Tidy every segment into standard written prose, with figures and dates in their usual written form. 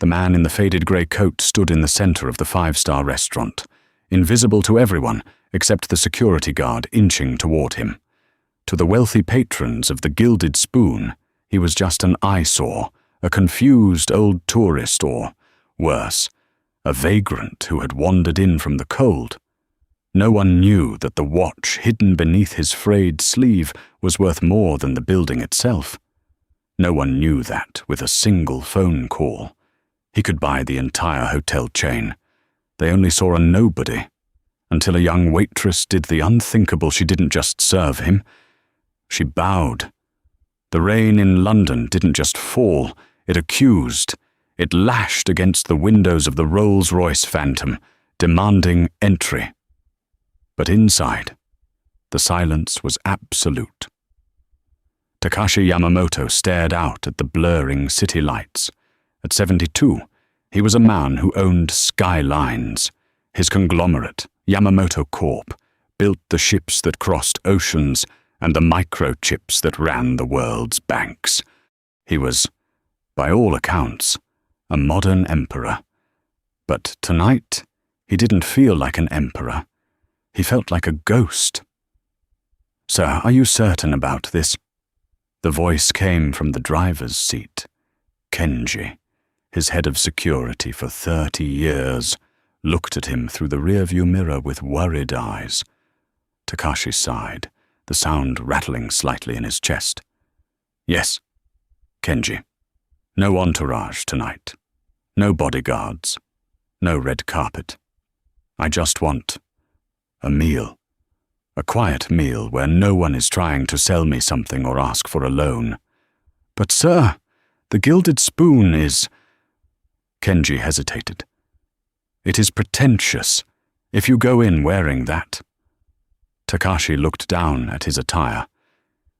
The man in the faded grey coat stood in the centre of the five-star restaurant, invisible to everyone except the security guard inching toward him. To the wealthy patrons of the Gilded Spoon, he was just an eyesore, a confused old tourist, or, worse, a vagrant who had wandered in from the cold. No one knew that the watch hidden beneath his frayed sleeve was worth more than the building itself. No one knew that with a single phone call. He could buy the entire hotel chain. They only saw a nobody, until a young waitress did the unthinkable. She didn't just serve him. She bowed. The rain in London didn't just fall, it accused. It lashed against the windows of the Rolls-Royce Phantom, demanding entry. But inside, the silence was absolute. Takashi Yamamoto stared out at the blurring city lights. At 72, he was a man who owned skylines. His conglomerate, Yamamoto Corp., built the ships that crossed oceans and the microchips that ran the world's banks. He was, by all accounts, a modern emperor. But tonight, he didn't feel like an emperor. He felt like a ghost. "Sir, are you certain about this?" The voice came from the driver's seat. Kenji, his head of security for 30 years, looked at him through the rearview mirror with worried eyes. Takashi sighed, the sound rattling slightly in his chest. "Yes, Kenji. No entourage tonight. No bodyguards. No red carpet. I just want a meal. A quiet meal where no one is trying to sell me something or ask for a loan." "But sir, the Gilded Spoon is—" Kenji hesitated. "It is pretentious if you go in wearing that." Takashi looked down at his attire.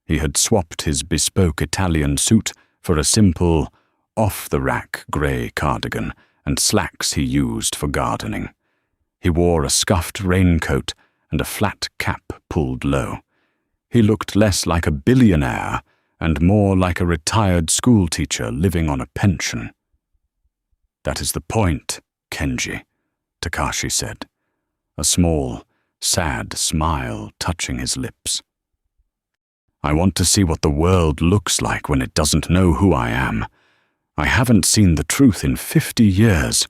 He had swapped his bespoke Italian suit for a simple, off-the-rack grey cardigan and slacks he used for gardening. He wore a scuffed raincoat and a flat cap pulled low. He looked less like a billionaire and more like a retired schoolteacher living on a pension. "That is the point, Kenji," Takashi said, a small, sad smile touching his lips. "I want to see what the world looks like when it doesn't know who I am. I haven't seen the truth in 50 years.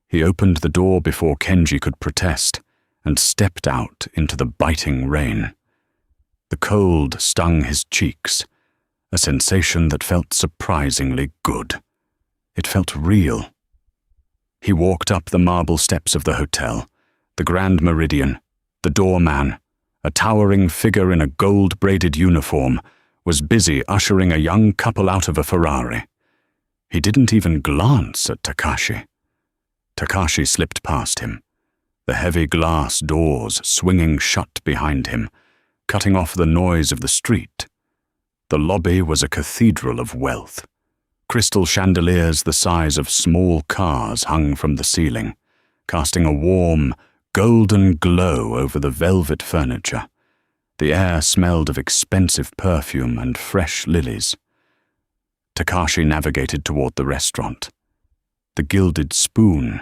He opened the door before Kenji could protest and stepped out into the biting rain. The cold stung his cheeks, a sensation that felt surprisingly good. It felt real. He walked up the marble steps of the hotel, the Grand Meridian. The doorman, a towering figure in a gold-braided uniform, was busy ushering a young couple out of a Ferrari. He didn't even glance at Takashi. Takashi slipped past him, the heavy glass doors swinging shut behind him, cutting off the noise of the street. The lobby was a cathedral of wealth. Crystal chandeliers the size of small cars hung from the ceiling, casting a warm, golden glow over the velvet furniture. The air smelled of expensive perfume and fresh lilies. Takashi navigated toward the restaurant. The Gilded Spoon.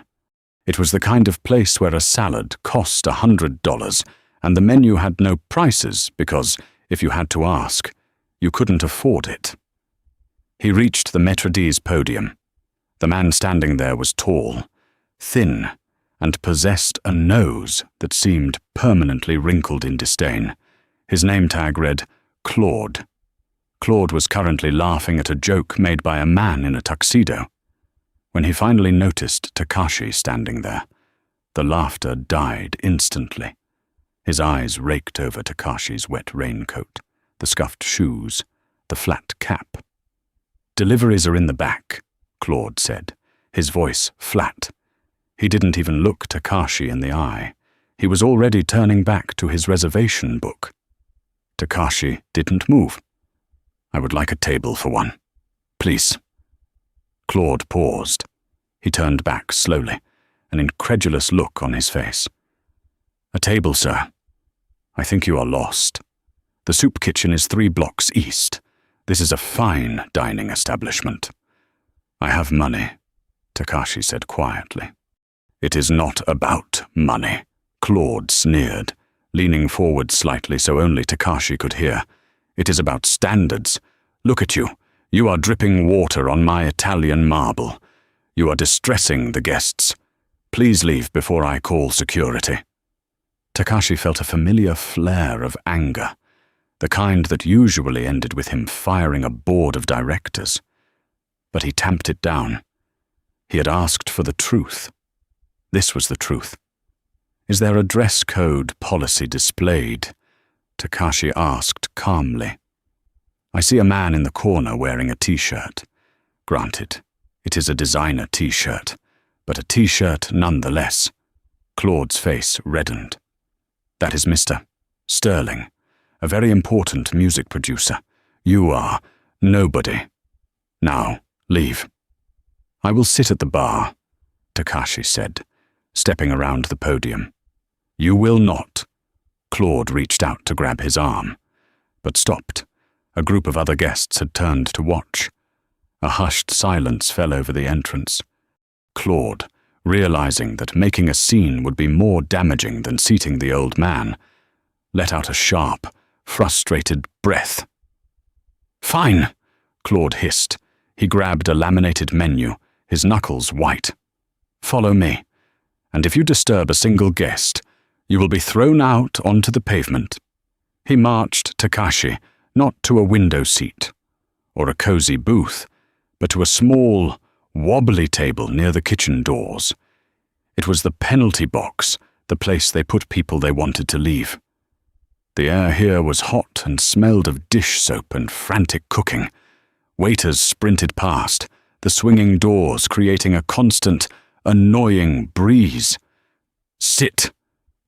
It was the kind of place where a salad cost $100, and the menu had no prices because, if you had to ask, you couldn't afford it. He reached the Maître d''s podium. The man standing there was tall, thin, and possessed a nose that seemed permanently wrinkled in disdain. His name tag read Claude. Claude was currently laughing at a joke made by a man in a tuxedo. When he finally noticed Takashi standing there, the laughter died instantly. His eyes raked over Takashi's wet raincoat, the scuffed shoes, the flat cap. "Deliveries are in the back," Claude said, his voice flat. He didn't even look Takashi in the eye. He was already turning back to his reservation book. Takashi didn't move. "I would like a table for one, please." Claude paused. He turned back slowly, an incredulous look on his face. "A table, sir. I think you are lost. The soup kitchen is 3 blocks east. This is a fine dining establishment. I have money, Takashi said quietly. It is not about money, Claude sneered, leaning forward slightly so only Takashi could hear. It is about standards. Look at you. You are dripping water on my Italian marble. You are distressing the guests. Please leave before I call security. Takashi felt a familiar flare of anger, the kind that usually ended with him firing a board of directors. But he tamped it down. He had asked for the truth. This was the truth. Is there a dress code policy displayed? Takashi asked calmly. I see a man in the corner wearing a t-shirt. Granted, it is a designer t-shirt, but a t-shirt nonetheless. Claude's face reddened. That is Mr. Sterling, a very important music producer. You are nobody. Now, leave. I will sit at the bar, Takashi said, stepping around the podium. You will not. Claude reached out to grab his arm, but stopped. A group of other guests had turned to watch. A hushed silence fell over the entrance. Claude, realizing that making a scene would be more damaging than seating the old man, let out a sharp, frustrated breath. Fine, Claude hissed. He grabbed a laminated menu, his knuckles white. Follow me, and if you disturb a single guest, you will be thrown out onto the pavement. He marched Takashi, not to a window seat, or a cozy booth, but to a small, wobbly table near the kitchen doors. It was the penalty box, the place they put people they wanted to leave. The air here was hot and smelled of dish soap and frantic cooking. Waiters sprinted past, the swinging doors creating a constant, annoying breeze. Sit,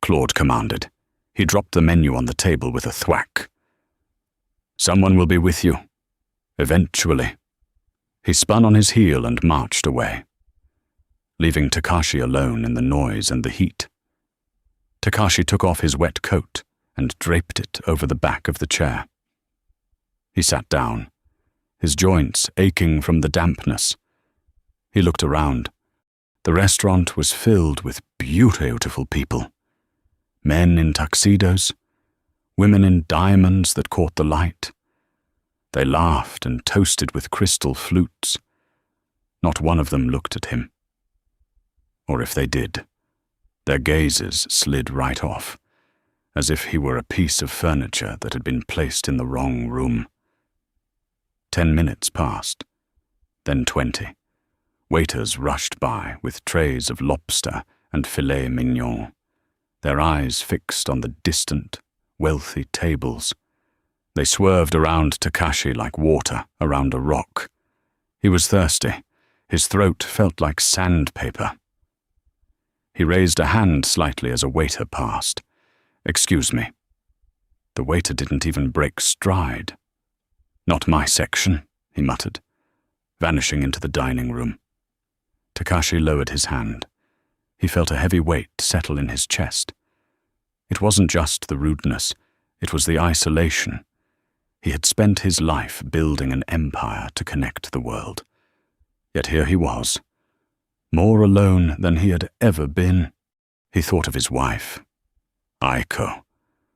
Claude commanded. He dropped the menu on the table with a thwack. Someone will be with you. Eventually. He spun on his heel and marched away, leaving Takashi alone in the noise and the heat. Takashi took off his wet coat and draped it over the back of the chair. He sat down, his joints aching from the dampness. He looked around. The restaurant was filled with beautiful people. Men in tuxedos, women in diamonds that caught the light. They laughed and toasted with crystal flutes. Not one of them looked at him. Or if they did, their gazes slid right off, as if he were a piece of furniture that had been placed in the wrong room. 10 minutes passed, then 20. Waiters rushed by with trays of lobster and filet mignon, their eyes fixed on the distant, wealthy tables. They swerved around Takashi like water around a rock. He was thirsty. His throat felt like sandpaper. He raised a hand slightly as a waiter passed. Excuse me. The waiter didn't even break stride. Not my section, he muttered, vanishing into the dining room. Takashi lowered his hand. He felt a heavy weight settle in his chest. It wasn't just the rudeness, it was the isolation. He had spent his life building an empire to connect the world. Yet here he was, more alone than he had ever been. He thought of his wife, Aiko,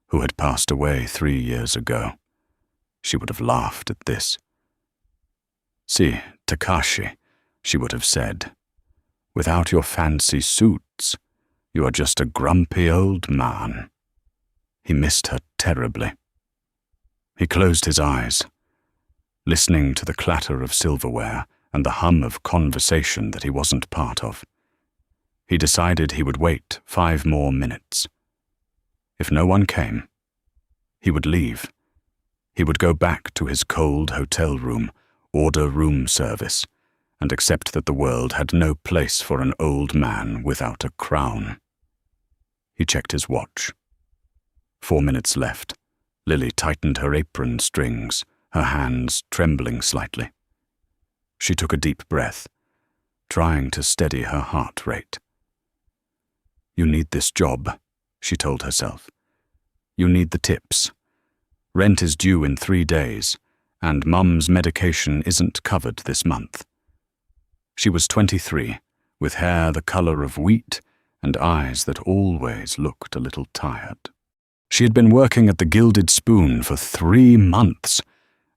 who had passed away 3 years ago. She would have laughed at this. See, Takashi, she would have said, without your fancy suits, you are just a grumpy old man. He missed her terribly. He closed his eyes, listening to the clatter of silverware and the hum of conversation that he wasn't part of. He decided he would wait 5 more minutes. If no one came, he would leave. He would go back to his cold hotel room, order room service, and accept that the world had no place for an old man without a crown. He checked his watch. 4 minutes left. Lily tightened her apron strings, her hands trembling slightly. She took a deep breath, trying to steady her heart rate. You need this job, she told herself. You need the tips. Rent is due in 3 days, and Mum's medication isn't covered this month. She was 23, with hair the color of wheat and eyes that always looked a little tired. She had been working at the Gilded Spoon for 3 months,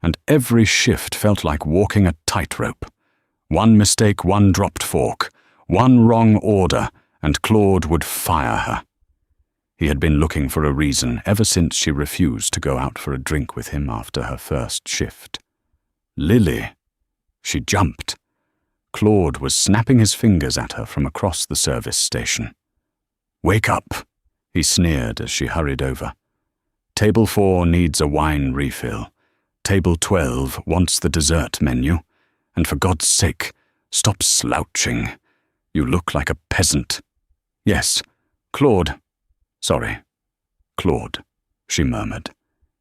and every shift felt like walking a tightrope. One mistake, one dropped fork, one wrong order, and Claude would fire her. He had been looking for a reason ever since she refused to go out for a drink with him after her first shift. Lily! She jumped. Claude was snapping his fingers at her from across the service station. "Wake up," he sneered as she hurried over. "Table 4 needs a wine refill. Table 12 wants the dessert menu. And for God's sake, stop slouching. You look like a peasant." "Yes, Claude." "Sorry, Claude," she murmured,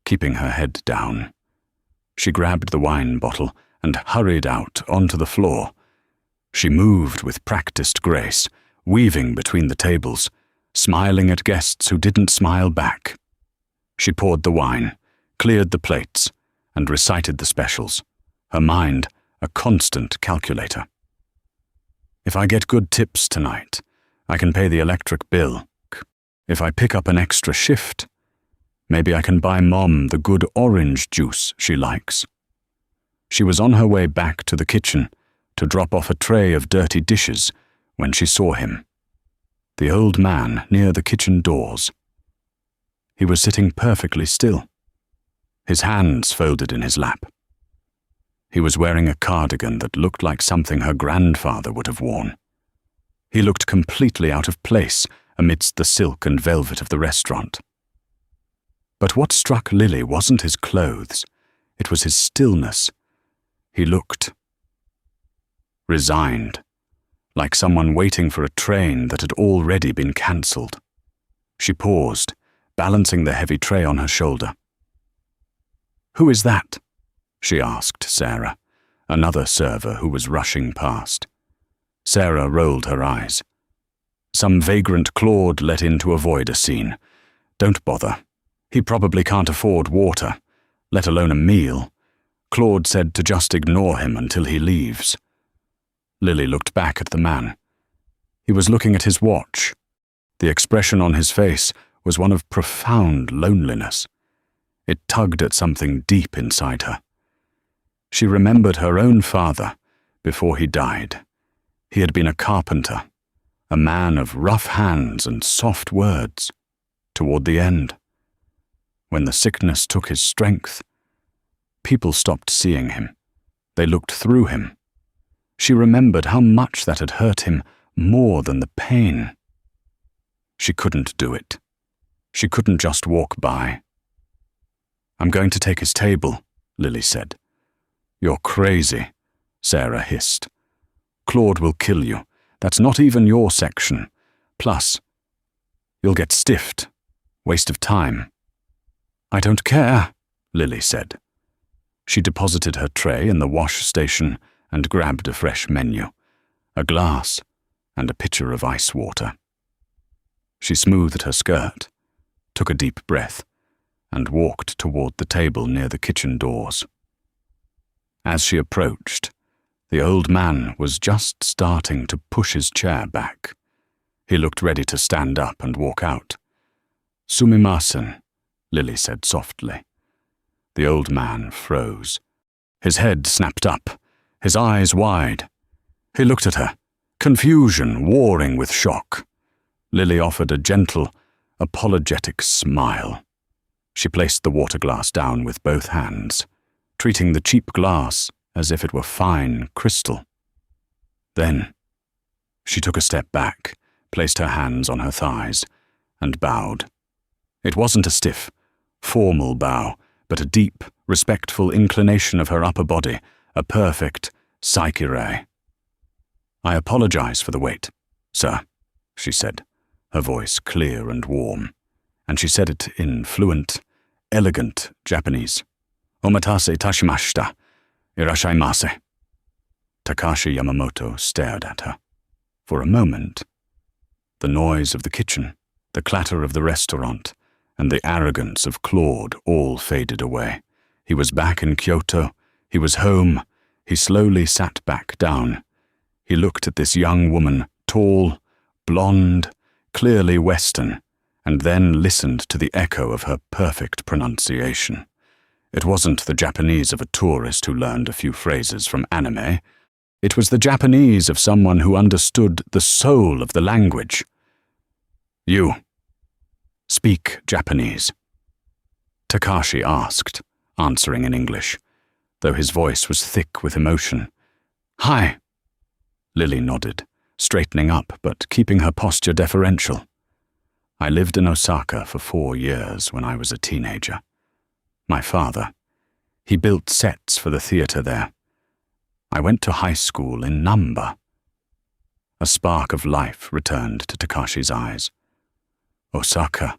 keeping her head down. She grabbed the wine bottle and hurried out onto the floor. She moved with practiced grace, weaving between the tables, smiling at guests who didn't smile back. She poured the wine, cleared the plates, and recited the specials, her mind a constant calculator. "If I get good tips tonight, I can pay the electric bill. If I pick up an extra shift, maybe I can buy Mom the good orange juice she likes." She was on her way back to the kitchen to drop off a tray of dirty dishes when she saw him, the old man near the kitchen doors. He was sitting perfectly still, his hands folded in his lap. He was wearing a cardigan that looked like something her grandfather would have worn. He looked completely out of place amidst the silk and velvet of the restaurant. But what struck Lily wasn't his clothes, it was his stillness. He looked resigned, like someone waiting for a train that had already been cancelled. She paused, balancing the heavy tray on her shoulder. "Who is that?" she asked Sarah, another server who was rushing past. Sarah rolled her eyes. "Some vagrant Claude let in to avoid a scene. Don't bother. He probably can't afford water, let alone a meal. Claude said to just ignore him until he leaves." Lily looked back at the man. He was looking at his watch. The expression on his face was one of profound loneliness. It tugged at something deep inside her. She remembered her own father before he died. He had been a carpenter, a man of rough hands and soft words. Toward the end, when the sickness took his strength, people stopped seeing him. They looked through him. She remembered how much that had hurt him more than the pain. She couldn't do it. She couldn't just walk by. "I'm going to take his table," Lily said. "You're crazy," Sarah hissed. "Claude will kill you. That's not even your section. Plus, you'll get stiffed. Waste of time." "I don't care," Lily said. She deposited her tray in the wash station and grabbed a fresh menu, a glass, and a pitcher of ice water. She smoothed her skirt, took a deep breath, and walked toward the table near the kitchen doors. As she approached, the old man was just starting to push his chair back. He looked ready to stand up and walk out. "Sumimasen," Lily said softly. The old man froze. His head snapped up, his eyes wide. He looked at her, confusion warring with shock. Lily offered a gentle, apologetic smile. She placed the water glass down with both hands, treating the cheap glass as if it were fine crystal. Then she took a step back, placed her hands on her thighs, and bowed. It wasn't a stiff, formal bow, but a deep, respectful inclination of her upper body, a perfect psyche-ray. "I apologize for the wait, sir," she said, her voice clear and warm, and she said it in fluent, elegant Japanese. "Omatase tashimashita, irashaimase." Takashi Yamamoto stared at her. For a moment, the noise of the kitchen, the clatter of the restaurant, and the arrogance of Claude all faded away. He was back in Kyoto. He was home. He slowly sat back down. He looked at this young woman tall, blonde, clearly Western, and then listened to the echo of her perfect pronunciation. It wasn't the Japanese of a tourist who learned a few phrases from anime. It was the Japanese of someone who understood the soul of the language. You. Speak Japanese. Takashi asked, answering in English, though his voice was thick with emotion. Hi. Lily nodded, straightening up but keeping her posture deferential. I lived in Osaka for 4 years when I was a teenager. My father, he built sets for the theater there. I went to high school in Namba. A spark of life returned to Takashi's eyes. Osaka,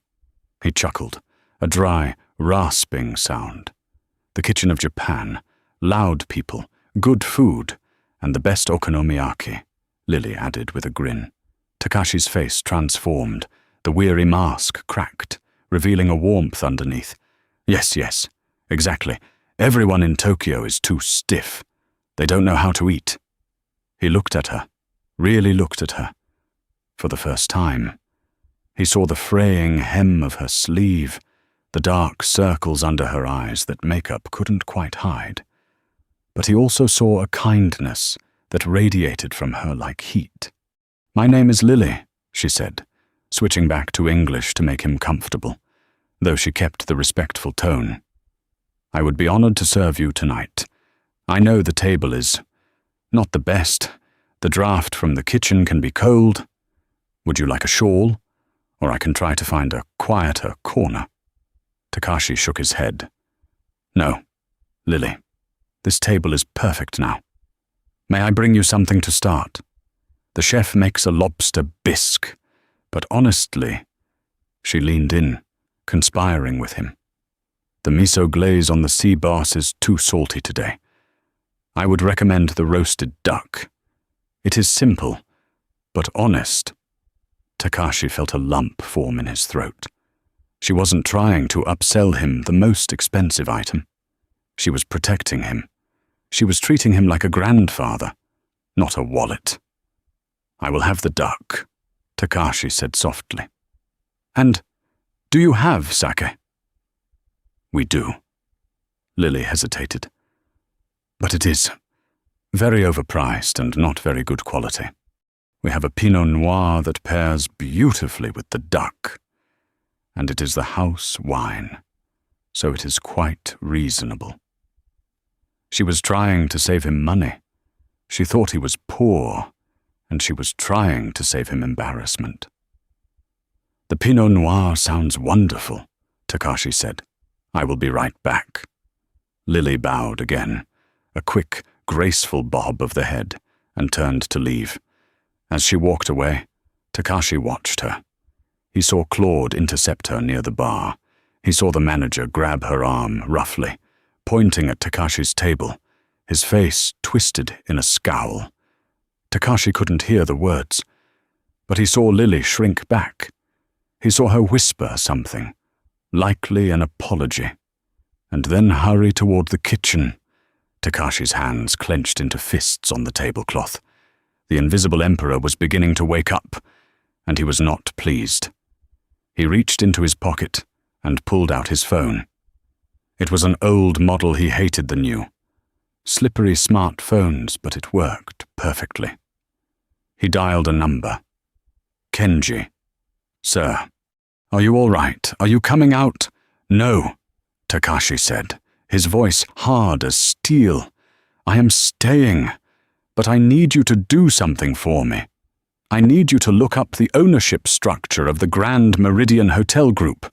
he chuckled, a dry, rasping sound. The kitchen of Japan, loud people, good food, and the best okonomiyaki, Lily added with a grin. Takashi's face transformed, the weary mask cracked, revealing a warmth underneath. Yes, exactly. Everyone in Tokyo is too stiff. They don't know how to eat. He looked at her, really looked at her. For the first time, he saw the fraying hem of her sleeve, the dark circles under her eyes that makeup couldn't quite hide. But he also saw a kindness that radiated from her like heat. My name is Lily, she said, switching back to English to make him comfortable, though she kept the respectful tone. I would be honored to serve you tonight. I know the table is not the best. The draft from the kitchen can be cold. Would you like a shawl? Or I can try to find a quieter corner. Takashi shook his head. No, Lily, this table is perfect now. May I bring you something to start? The chef makes a lobster bisque, but honestly, she leaned in, conspiring with him. The miso glaze on the sea bass is too salty today. I would recommend the roasted duck. It is simple, but honest. Takashi felt a lump form in his throat. She wasn't trying to upsell him the most expensive item. She was protecting him. She was treating him like a grandfather, not a wallet. I will have the duck, Takashi said softly. And do you have sake? We do. Lily hesitated. But it is very overpriced and not very good quality. We have a Pinot Noir that pairs beautifully with the duck, and it is the house wine, so it is quite reasonable. She was trying to save him money. She thought he was poor, and she was trying to save him embarrassment. The Pinot Noir sounds wonderful, Takashi said. I will be right back. Lily bowed again, a quick, graceful bob of the head, and turned to leave. As she walked away, Takashi watched her. He saw Claude intercept her near the bar. He saw the manager grab her arm roughly, pointing at Takashi's table, his face twisted in a scowl. Takashi couldn't hear the words, but he saw Lily shrink back. He saw her whisper something, likely an apology, and then hurry toward the kitchen. Takashi's hands clenched into fists on the tablecloth. The invisible emperor was beginning to wake up, and he was not pleased. He reached into his pocket and pulled out his phone. It was an old model he hated the new. Slippery smartphones, but it worked perfectly. He dialed a number. Kenji. Sir. Are you all right? Are you coming out? No, Takashi said, his voice hard as steel. I am staying, but I need you to do something for me. I need you to look up the ownership structure of the Grand Meridian Hotel Group.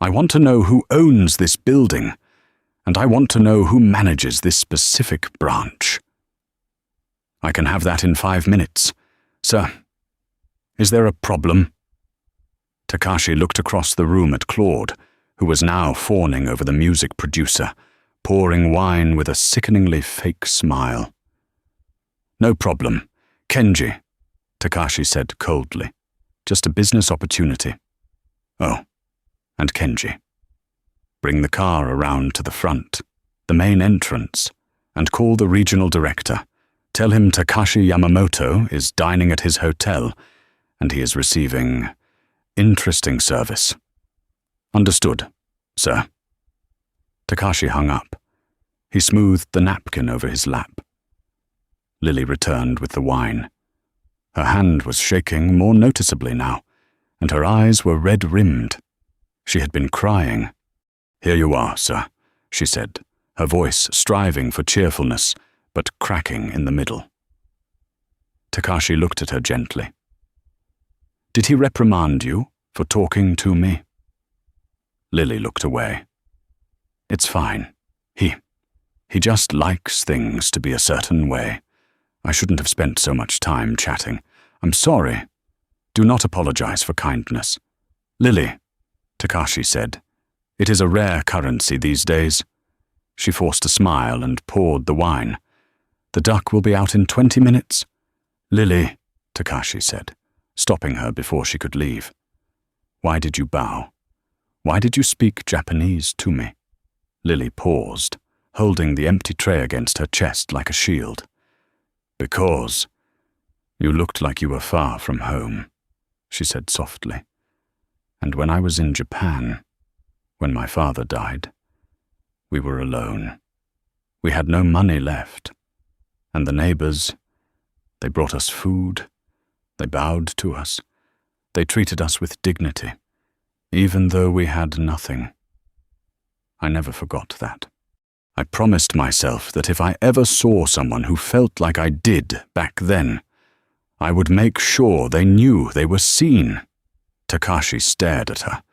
I want to know who owns this building, and I want to know who manages this specific branch. I can have that in 5 minutes. Sir, is there a problem? Takashi looked across the room at Claude, who was now fawning over the music producer, pouring wine with a sickeningly fake smile. No problem. Kenji, Takashi said coldly. Just a business opportunity. Oh, and Kenji. Bring the car around to the front, the main entrance, and call the regional director. Tell him Takashi Yamamoto is dining at his hotel, and he is receiving interesting service. Understood, sir. Takashi hung up. He smoothed the napkin over his lap. Lily returned with the wine. Her hand was shaking more noticeably now, and her eyes were red-rimmed. She had been crying. "Here you are, sir," she said, her voice striving for cheerfulness, but cracking in the middle. Takashi looked at her gently. "Did he reprimand you for talking to me?" Lily looked away. "It's fine. He just likes things to be a certain way. I shouldn't have spent so much time chatting. I'm sorry. Do not apologize for kindness." "Lily," Takashi said, "it is a rare currency these days." She forced a smile and poured the wine. "The duck will be out in 20 minutes. "Lily," Takashi said, stopping her before she could leave. "Why did you bow? Why did you speak Japanese to me?" Lily paused, holding the empty tray against her chest like a shield. "Because you looked like you were far from home," she said softly. "And when I was in Japan, when my father died, we were alone. We had no money left, and the neighbors, they brought us food, they bowed to us, they treated us with dignity, even though we had nothing. I never forgot that. I promised myself that if I ever saw someone who felt like I did back then, I would make sure they knew they were seen." Takashi stared at her.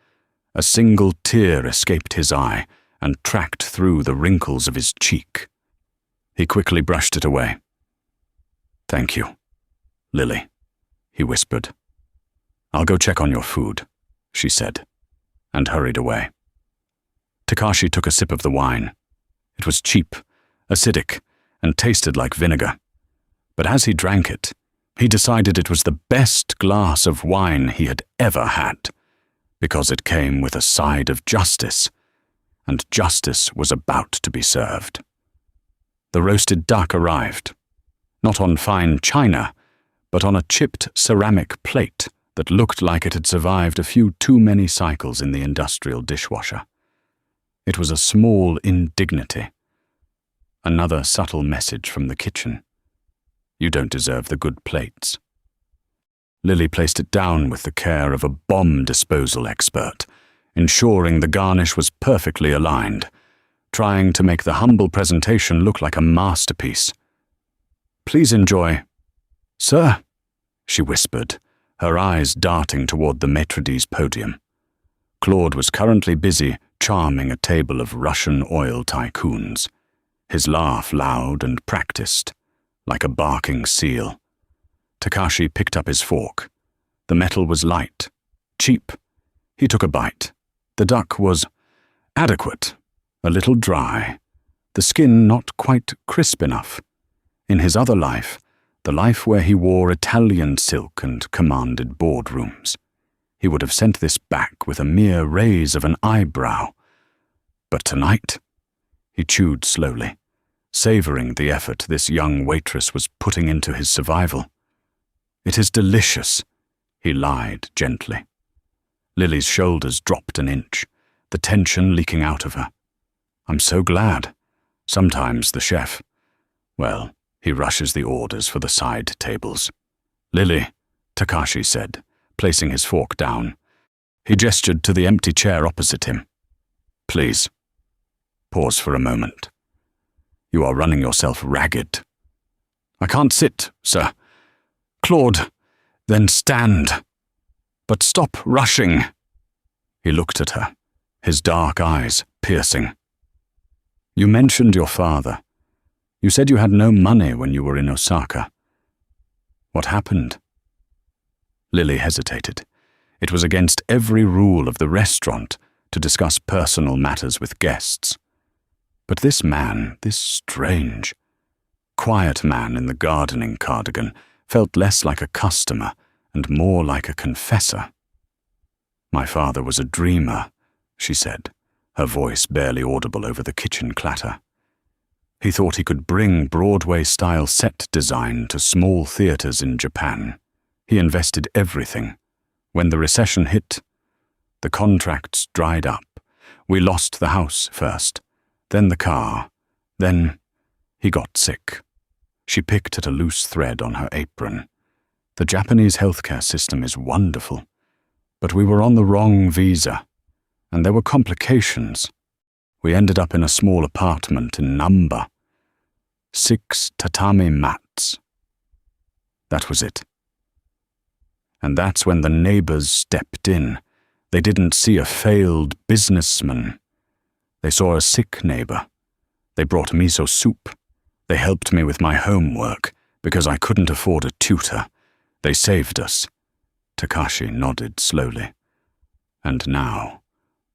A single tear escaped his eye and tracked through the wrinkles of his cheek. He quickly brushed it away. "Thank you, Lily," he whispered. "I'll go check on your food," she said, and hurried away. Takashi took a sip of the wine. It was cheap, acidic, and tasted like vinegar. But as he drank it, he decided it was the best glass of wine he had ever had, because it came with a side of justice, and justice was about to be served. The roasted duck arrived, not on fine china, but on a chipped ceramic plate that looked like it had survived a few too many cycles in the industrial dishwasher. It was a small indignity. Another subtle message from the kitchen. You don't deserve the good plates. Lily placed it down with the care of a bomb disposal expert, ensuring the garnish was perfectly aligned, trying to make the humble presentation look like a masterpiece. "Please enjoy." "Sir," she whispered, her eyes darting toward the maitre d's podium. Claude was currently busy charming a table of Russian oil tycoons, his laugh loud and practiced, like a barking seal. Takashi picked up his fork. The metal was light, cheap. He took a bite. The duck was adequate, a little dry, the skin not quite crisp enough. In his other life, the life where he wore Italian silk and commanded boardrooms, he would have sent this back with a mere raise of an eyebrow. But tonight, he chewed slowly, savoring the effort this young waitress was putting into his survival. "It is delicious," he lied gently. Lily's shoulders dropped an inch, the tension leaking out of her. "I'm so glad. Sometimes the chef, well, he rushes the orders for the side tables." "Lily," Takashi said, placing his fork down. He gestured to the empty chair opposite him. "Please." Pause for a moment. "You are running yourself ragged." "I can't sit, sir." "Claude, then stand. But stop rushing." He looked at her, his dark eyes piercing. "You mentioned your father. You said you had no money when you were in Osaka. What happened?" Lily hesitated. It was against every rule of the restaurant to discuss personal matters with guests. But this man, this strange, quiet man in the gardening cardigan, felt less like a customer and more like a confessor. "My father was a dreamer," she said, her voice barely audible over the kitchen clatter. He thought he could bring Broadway-style set design to small theaters in Japan. He invested everything. When the recession hit, the contracts dried up. We lost the house first, then the car, then he got sick. She picked at a loose thread on her apron. The Japanese healthcare system is wonderful, but we were on the wrong visa, and there were complications. We ended up in a small apartment in Namba. 6 tatami mats. That was it. And that's when the neighbors stepped in. They didn't see a failed businessman. They saw a sick neighbor. They brought miso soup. They helped me with my homework because I couldn't afford a tutor. They saved us. Takashi nodded slowly. And now,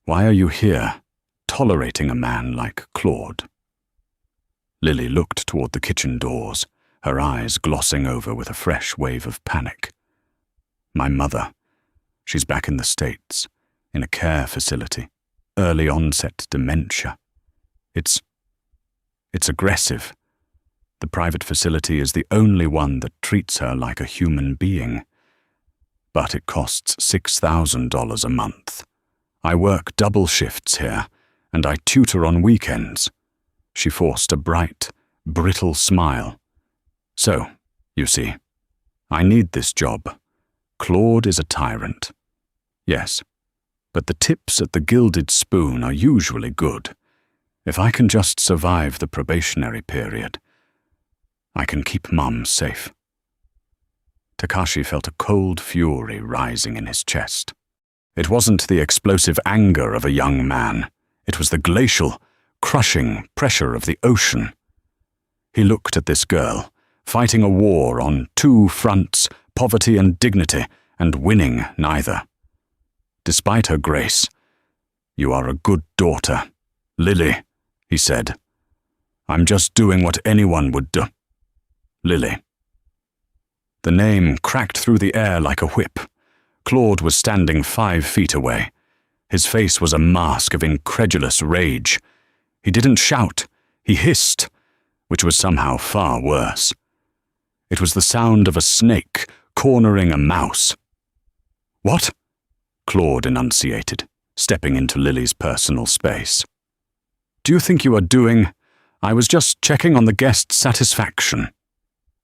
why are you here, tolerating a man like Claude? Lily looked toward the kitchen doors, her eyes glossing over with a fresh wave of panic. My mother. She's back in the States, in a care facility, early onset dementia. It's aggressive. The private facility is the only one that treats her like a human being. But it costs $6,000 a month. I work double shifts here, and I tutor on weekends. She forced a bright, brittle smile. So, you see, I need this job. Claude is a tyrant. Yes, but the tips at the Gilded Spoon are usually good. If I can just survive the probationary period, I can keep Mum safe. Takashi felt a cold fury rising in his chest. It wasn't the explosive anger of a young man. It was the glacial, crushing pressure of the ocean. He looked at this girl, fighting a war on two fronts, poverty and dignity, and winning neither. Despite her grace, "You are a good daughter, Lily," he said. "I'm just doing what anyone would do. Lily." The name cracked through the air like a whip. Claude was standing 5 feet away. His face was a mask of incredulous rage. He didn't shout, he hissed, which was somehow far worse. It was the sound of a snake cornering a mouse. "What?" Claude enunciated, stepping into Lily's personal space. "Do you think you are doing? I was just checking on the guest's satisfaction."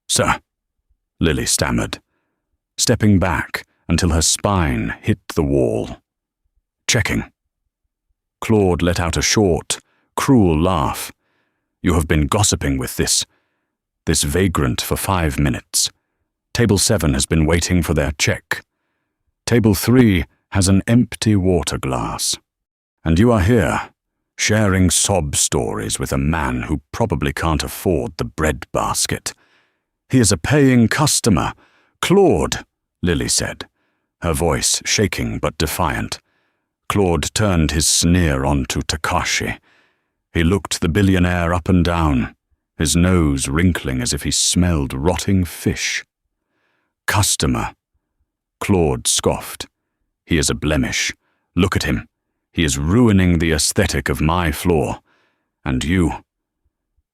"Sir," Lily stammered, stepping back until her spine hit the wall. "Checking." Claude let out a short, cruel laugh. "You have been gossiping with this vagrant for 5 minutes. Table 7 has been waiting for their check. Table 3 has an empty water glass. And you are here, sharing sob stories with a man who probably can't afford the bread basket. He is a paying customer. Claude," Lily said, her voice shaking but defiant. Claude turned his sneer onto Takashi. He looked the billionaire up and down, his nose wrinkling as if he smelled rotting fish. "Customer," Claude scoffed. "He is a blemish. Look at him. He is ruining the aesthetic of my floor. And you."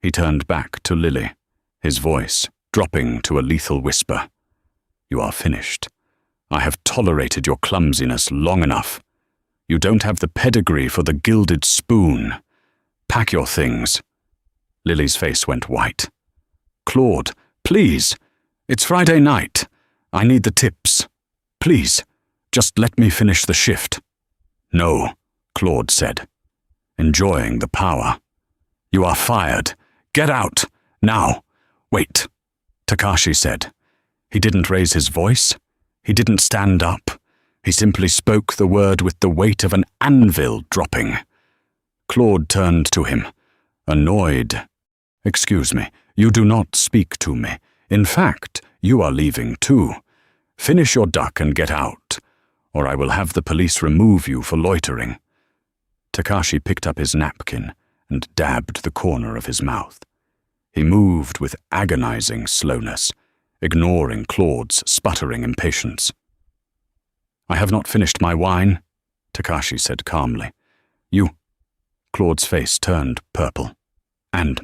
He turned back to Lily, his voice dropping to a lethal whisper. "You are finished. I have tolerated your clumsiness long enough. You don't have the pedigree for the Gilded Spoon. Pack your things." Lily's face went white. "Claude, please. It's Friday night. I need the tips. Please, just let me finish the shift." "No," Claude said, enjoying the power. "You are fired. Get out. Now. Wait," Takashi said. He didn't raise his voice. He didn't stand up. He simply spoke the word with the weight of an anvil dropping. Claude turned to him, annoyed. "Excuse me, you do not speak to me. In fact, you are leaving too. Finish your duck and get out, or I will have the police remove you for loitering." Takashi picked up his napkin and dabbed the corner of his mouth. He moved with agonizing slowness, ignoring Claude's sputtering impatience. "I have not finished my wine," Takashi said calmly. "You..." Claude's face turned purple. "And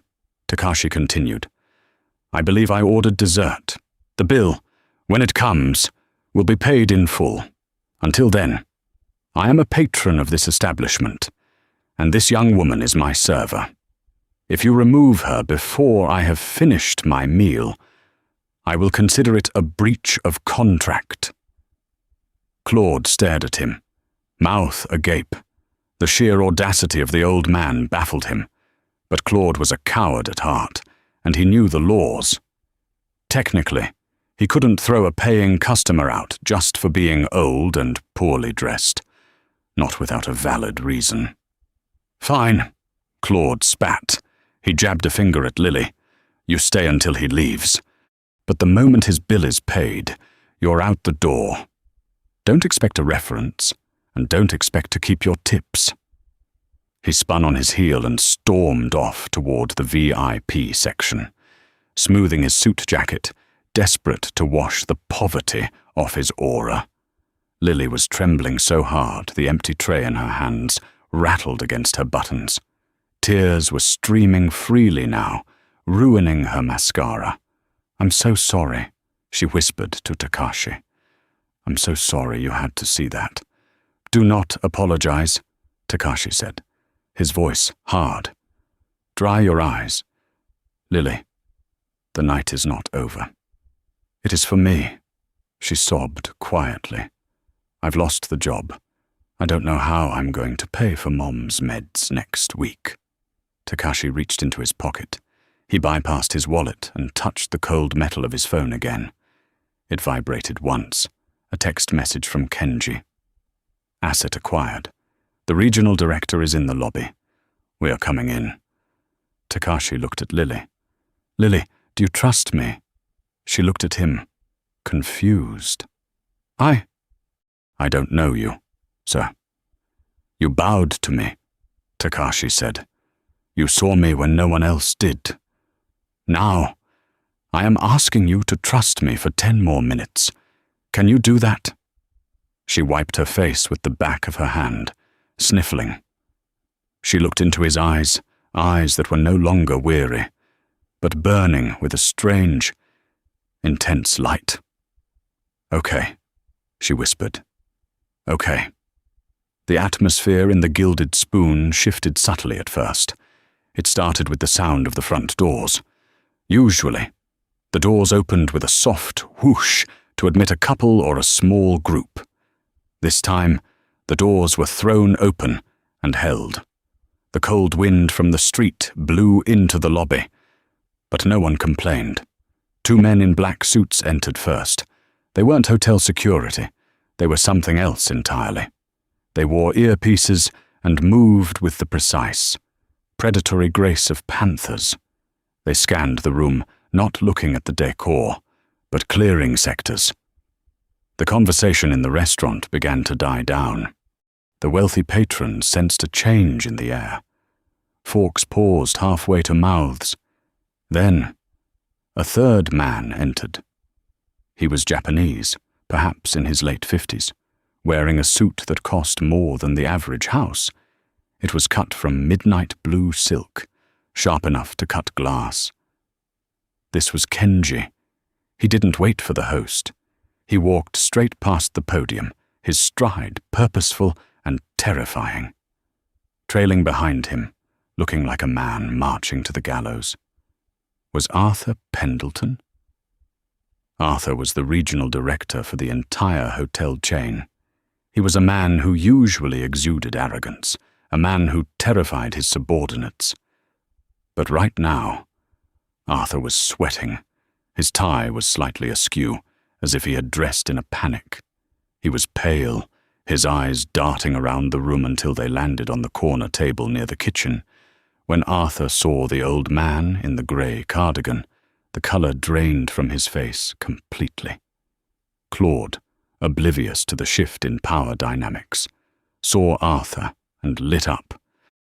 Takashi continued. "I believe I ordered dessert. The bill, when it comes, will be paid in full. Until then, I am a patron of this establishment, and this young woman is my server. If you remove her before I have finished my meal, I will consider it a breach of contract." Claude stared at him, mouth agape. The sheer audacity of the old man baffled him, but Claude was a coward at heart, and he knew the laws. Technically, he couldn't throw a paying customer out just for being old and poorly dressed, not without a valid reason. "Fine," Claude spat. He jabbed a finger at Lily. "You stay until he leaves. But the moment his bill is paid, you're out the door. Don't expect a reference, and don't expect to keep your tips." He spun on his heel and stormed off toward the VIP section, smoothing his suit jacket, desperate to wash the poverty off his aura. Lily was trembling so hard the empty tray in her hands rattled against her buttons. Tears were streaming freely now, ruining her mascara. "I'm so sorry," she whispered to Takashi. "I'm so sorry you had to see that." "Do not apologize," Takashi said, his voice hard. "Dry your eyes. Lily, the night is not over. It is for me," she sobbed quietly. "I've lost the job. I don't know how I'm going to pay for Mom's meds next week." Takashi reached into his pocket. He bypassed his wallet and touched the cold metal of his phone again. It vibrated once, a text message from Kenji. "Asset acquired. The regional director is in the lobby. We are coming in." Takashi looked at Lily. "Lily, do you trust me?" She looked at him, confused. I don't know you, sir." "You bowed to me," Takashi said. "You saw me when no one else did. Now, I am asking you to trust me for 10 more minutes. Can you do that?" She wiped her face with the back of her hand, sniffling. She looked into his eyes that were no longer weary, but burning with a strange, intense light. "Okay," she whispered. "Okay." The atmosphere in the Gilded Spoon shifted subtly at first. It started with the sound of the front doors. Usually, the doors opened with a soft whoosh to admit a couple or a small group. This time, the doors were thrown open and held. The cold wind from the street blew into the lobby, but no one complained. 2 men in black suits entered first. They weren't hotel security. They were something else entirely. They wore earpieces and moved with the precise, predatory grace of panthers. They scanned the room, not looking at the decor, but clearing sectors. The conversation in the restaurant began to die down. The wealthy patrons sensed a change in the air. Forks paused halfway to mouths. Then, a third man entered. He was Japanese, perhaps in his late 50s, wearing a suit that cost more than the average house. It was cut from midnight blue silk, sharp enough to cut glass. This was Kenji. He didn't wait for the host. He walked straight past the podium, his stride purposeful and terrifying. Trailing behind him, looking like a man marching to the gallows, was Arthur Pendleton. Arthur was the regional director for the entire hotel chain. He was a man who usually exuded arrogance, a man who terrified his subordinates. But right now, Arthur was sweating. His tie was slightly askew, as if he had dressed in a panic. He was pale, his eyes darting around the room until they landed on the corner table near the kitchen. When Arthur saw the old man in the grey cardigan, the colour drained from his face completely. Claude, oblivious to the shift in power dynamics, saw Arthur and lit up.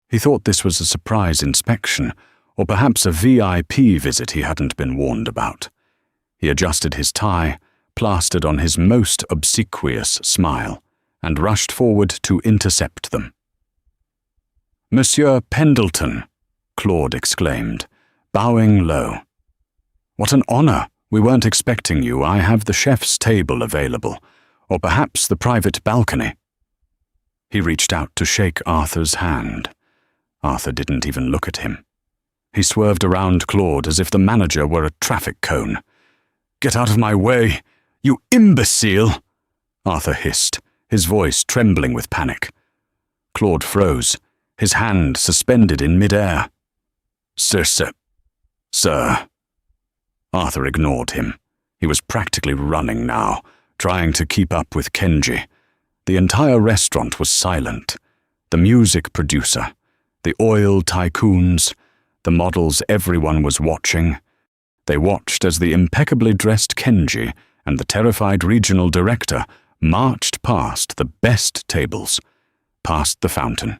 He thought this was a surprise inspection, or perhaps a VIP visit he hadn't been warned about. He adjusted his tie, plastered on his most obsequious smile, and rushed forward to intercept them. "Monsieur Pendleton," Claude exclaimed, bowing low. "What an honor! We weren't expecting you. I have the chef's table available, or perhaps the private balcony." He reached out to shake Arthur's hand. Arthur didn't even look at him. He swerved around Claude as if the manager were a traffic cone. "Get out of my way, you imbecile!" Arthur hissed, his voice trembling with panic. Claude froze, his hand suspended in mid-air. Sir. Arthur ignored him. He was practically running now, trying to keep up with Kenji. The entire restaurant was silent. The music producer, the oil tycoons, the models everyone was watching. They watched as the impeccably dressed Kenji and the terrified regional director marched past the best tables, past the fountain,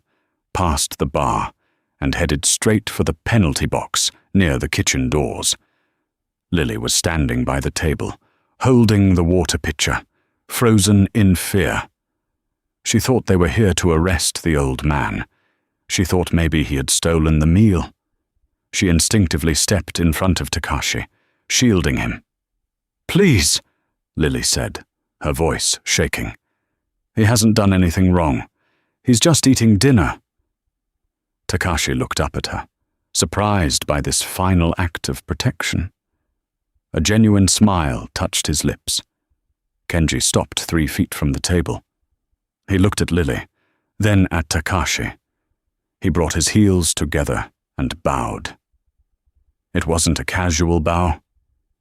past the bar, and headed straight for the penalty box near the kitchen doors. Lily was standing by the table, holding the water pitcher, frozen in fear. She thought they were here to arrest the old man. She thought maybe he had stolen the meal. She instinctively stepped in front of Takashi, shielding him. "Please," Lily said, her voice shaking. "He hasn't done anything wrong. He's just eating dinner." Takashi looked up at her, surprised by this final act of protection. A genuine smile touched his lips. Kenji stopped 3 feet from the table. He looked at Lily, then at Takashi. He brought his heels together and bowed. It wasn't a casual bow.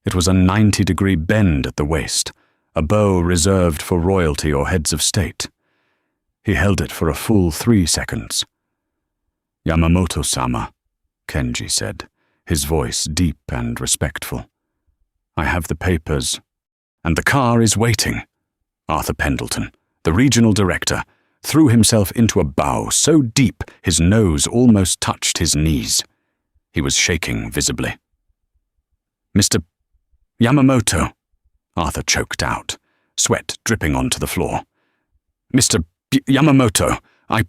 It was a 90-degree bend at the waist, a bow reserved for royalty or heads of state. He held it for a full 3 seconds. "Yamamoto-sama," Kenji said, his voice deep and respectful. "I have the papers, and the car is waiting." Arthur Pendleton, the regional director, threw himself into a bow so deep his nose almost touched his knees. He was shaking visibly. "Mr. Yamamoto," Arthur choked out, sweat dripping onto the floor. "Mr. Yamamoto, I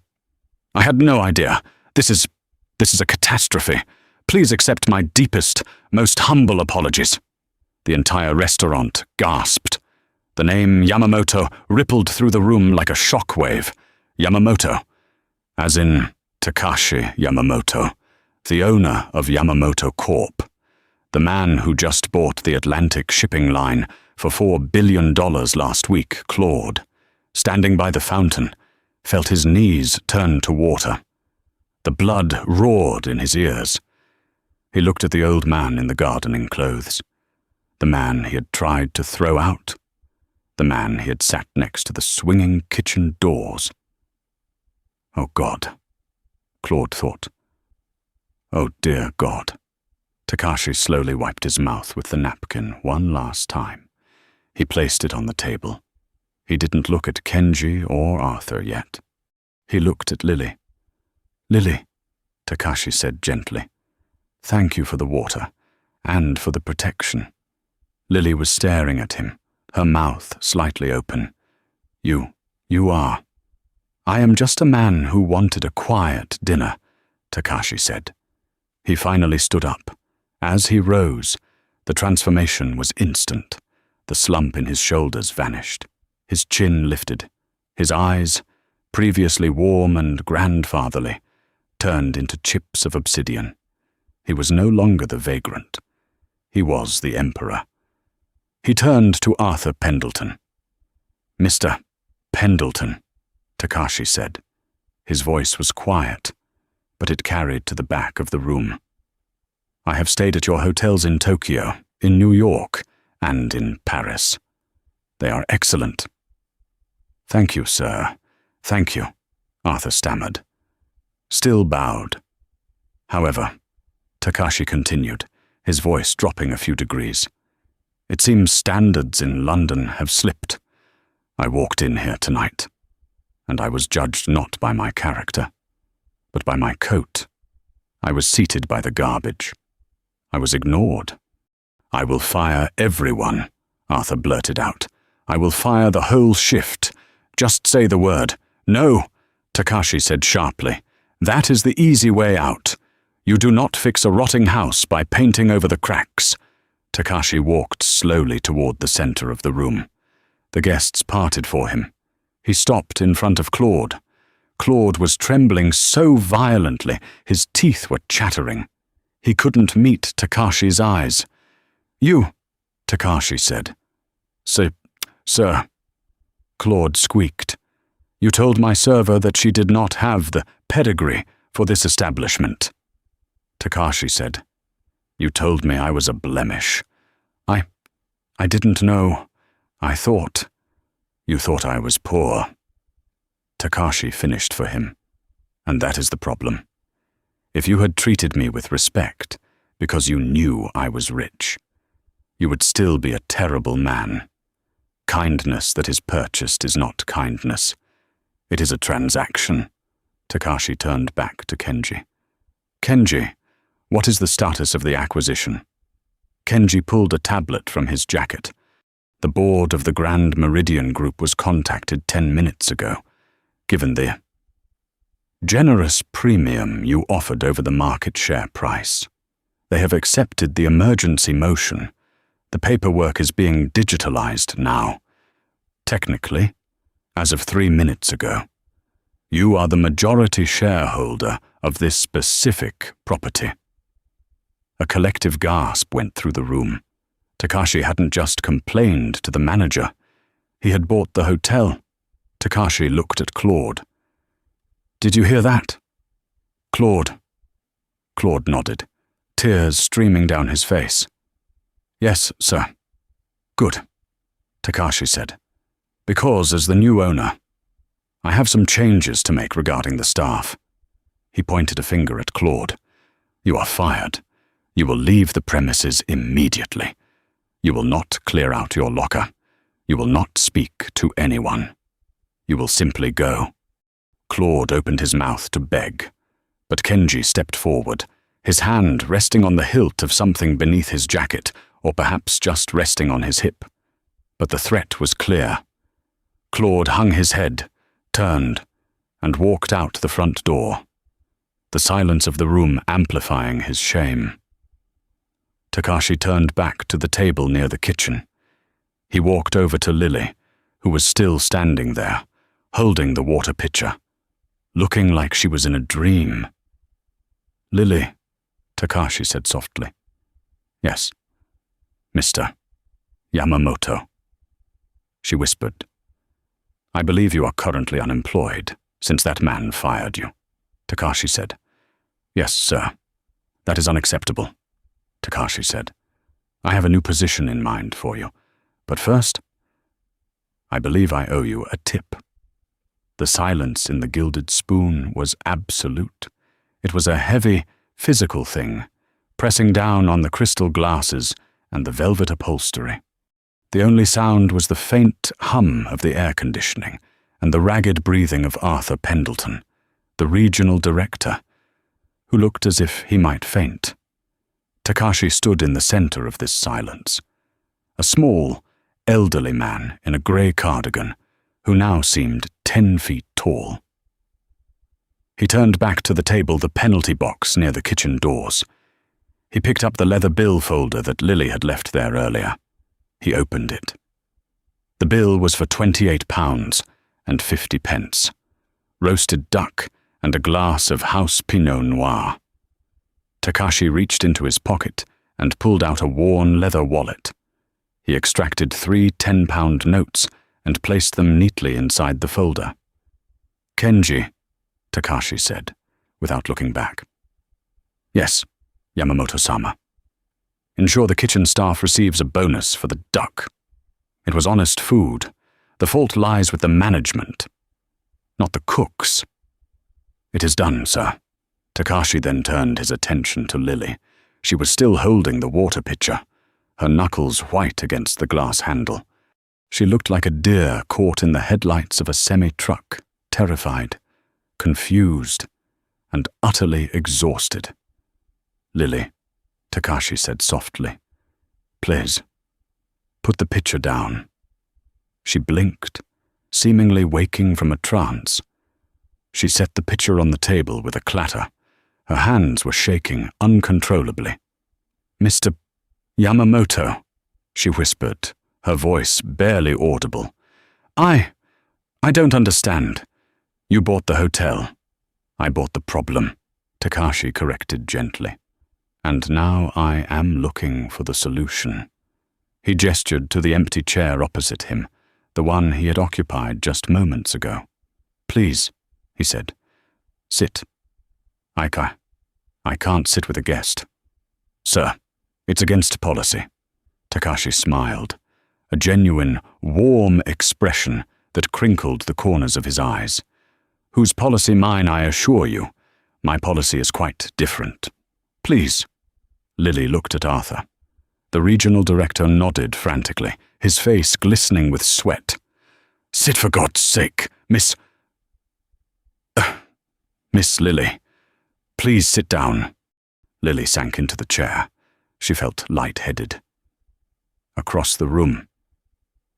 had no idea. This is a catastrophe. Please accept my deepest, most humble apologies." The entire restaurant gasped. The name Yamamoto rippled through the room like a shockwave. Yamamoto, as in Takashi Yamamoto, the owner of Yamamoto Corp., the man who just bought the Atlantic shipping line for $4 billion last week, Claude, standing by the fountain, felt his knees turn to water. The blood roared in his ears. He looked at the old man in the gardening clothes, the man he had tried to throw out, the man he had sat next to the swinging kitchen doors. "Oh God," Claude thought. "Oh dear God." Takashi slowly wiped his mouth with the napkin one last time. He placed it on the table. He didn't look at Kenji or Arthur yet. He looked at Lily. "Lily," Takashi said gently, "thank you for the water, and for the protection." Lily was staring at him, her mouth slightly open. You are." "I am just a man who wanted a quiet dinner," Takashi said. He finally stood up. As he rose, the transformation was instant. The slump in his shoulders vanished. His chin lifted. His eyes, previously warm and grandfatherly, turned into chips of obsidian. He was no longer the vagrant. He was the emperor. He turned to Arthur Pendleton. "Mr. Pendleton," Takashi said. His voice was quiet, but it carried to the back of the room. "I have stayed at your hotels in Tokyo, in New York, and in Paris. They are excellent." "Thank you, sir. Thank you," Arthur stammered. Still bowed. "However," Takashi continued, his voice dropping a few degrees, "it seems standards in London have slipped. I walked in here tonight, and I was judged not by my character, but by my coat. I was seated by the garbage. I was ignored. "I will fire everyone," Arthur blurted out. "I will fire the whole shift. Just say the word." "No," Takashi said sharply. "That is the easy way out. You do not fix a rotting house by painting over the cracks. Takashi walked slowly toward the center of the room. The guests parted for him. He stopped in front of Claude. Claude was trembling so violently, his teeth were chattering. He couldn't meet Takashi's eyes. "You," Takashi said. Sir. Claude squeaked. "You told my server that she did not have the pedigree for this establishment." Takashi said, "You told me I was a blemish. I didn't know. I thought. You thought I was poor." Takashi finished for him. "And that is the problem. If you had treated me with respect because you knew I was rich, you would still be a terrible man. Kindness that is purchased is not kindness. It is a transaction." Takashi turned back to Kenji. "Kenji, what is the status of the acquisition?" Kenji pulled a tablet from his jacket. "The board of the Grand Meridian Group was contacted 10 minutes ago. Given the generous premium you offered over the market share price, they have accepted the emergency motion. The paperwork is being digitalized now. Technically, as of 3 minutes ago, you are the majority shareholder of this specific property." A collective gasp went through the room. Takashi hadn't just complained to the manager. He had bought the hotel. Takashi looked at Claude. "Did you hear that?" Claude nodded, tears streaming down his face. "Yes, sir." "Good," Takashi said. "Because, as the new owner, I have some changes to make regarding the staff." He pointed a finger at Claude. "You are fired. You will leave the premises immediately. You will not clear out your locker. You will not speak to anyone. You will simply go." Claude opened his mouth to beg, but Kenji stepped forward, his hand resting on the hilt of something beneath his jacket, or perhaps just resting on his hip. But the threat was clear. Claude hung his head, turned, and walked out the front door, the silence of the room amplifying his shame. Takashi turned back to the table near the kitchen. He walked over to Lily, who was still standing there, holding the water pitcher, looking like she was in a dream. "Lily," Takashi said softly. "Yes, Mr. Yamamoto," she whispered. "I believe you are currently unemployed, since that man fired you," Takashi said. "Yes, sir. That is unacceptable," Takashi said. "I have a new position in mind for you, but first, I believe I owe you a tip." The silence in the Gilded Spoon was absolute. It was a heavy, physical thing, pressing down on the crystal glasses and the velvet upholstery. The only sound was the faint hum of the air conditioning and the ragged breathing of Arthur Pendleton, the regional director, who looked as if he might faint. Takashi stood in the center of this silence, a small, elderly man in a grey cardigan who now seemed 10 feet tall. He turned back to the table the penalty box near the kitchen doors. He picked up the leather bill folder that Lily had left there earlier. He opened it. The bill was for £28.50, roasted duck and a glass of house Pinot Noir. Takashi reached into his pocket and pulled out a worn leather wallet. He extracted 3 £10 notes and placed them neatly inside the folder. "Kenji," Takashi said, without looking back. "Yes, Yamamoto-sama. Ensure the kitchen staff receives a bonus for the duck. It was honest food. The fault lies with the management, not the cooks." "It is done, sir." Takashi then turned his attention to Lily. She was still holding the water pitcher, her knuckles white against the glass handle. She looked like a deer caught in the headlights of a semi-truck, terrified, confused, and utterly exhausted. "Lily," Takashi said softly, "please, put the pitcher down." She blinked, seemingly waking from a trance. She set the pitcher on the table with a clatter, Her hands were shaking uncontrollably. "Mr. Yamamoto," she whispered, her voice barely audible. I don't understand. You bought the hotel. I bought the problem," Takashi corrected gently. "And now I am looking for the solution." He gestured to the empty chair opposite him, the one he had occupied just moments ago. "Please," he said. "Sit." I can't sit with a guest." "Sir, it's against policy." Takashi smiled, a genuine, warm expression that crinkled the corners of his eyes. "Whose policy mine, I assure you. My policy is quite different. Please." Lily looked at Arthur. The regional director nodded frantically, his face glistening with sweat. "Sit for God's sake, Miss Lily. Please sit down." Lily sank into the chair. She felt light-headed. Across the room,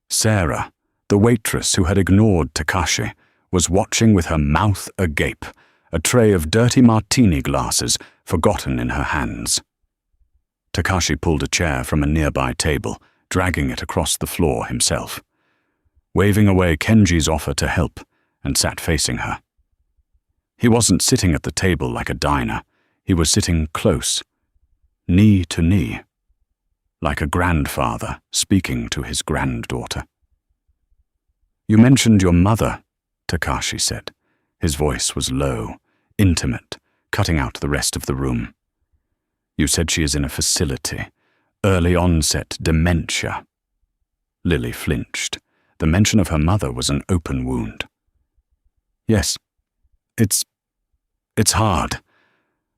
Sarah, the waitress who had ignored Takashi, was watching with her mouth agape, a tray of dirty martini glasses forgotten in her hands. Takashi pulled a chair from a nearby table, dragging it across the floor himself, waving away Kenji's offer to help, and sat facing her. He wasn't sitting at the table like a diner. He was sitting close, knee to knee, like a grandfather speaking to his granddaughter. "You mentioned your mother," Takashi said. His voice was low, intimate, cutting out the rest of the room. "You said she is in a facility, early onset dementia." Lily flinched. The mention of her mother was an open wound. "Yes, it's hard.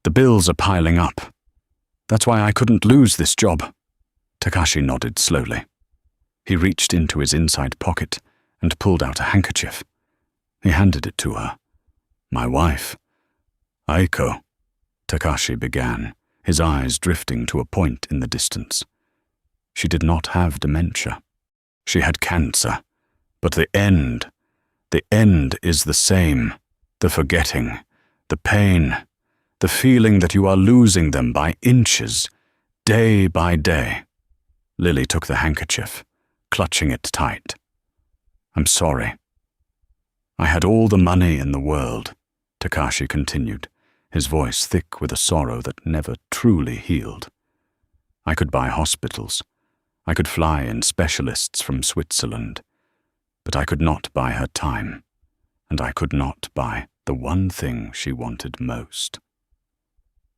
The bills are piling up. That's why I couldn't lose this job." Takashi nodded slowly. He reached into his inside pocket and pulled out a handkerchief. He handed it to her. "My wife, Aiko," Takashi began, his eyes drifting to a point in the distance. "She did not have dementia. She had cancer. But the end is the same. The forgetting, the pain, the feeling that you are losing them by inches, day by day." Lily took the handkerchief, clutching it tight. "I'm sorry. I had all the money in the world," Takashi continued, his voice thick with a sorrow that never truly healed. "I could buy hospitals. I could fly in specialists from Switzerland. But I could not buy her time, and I could not buy the one thing she wanted most."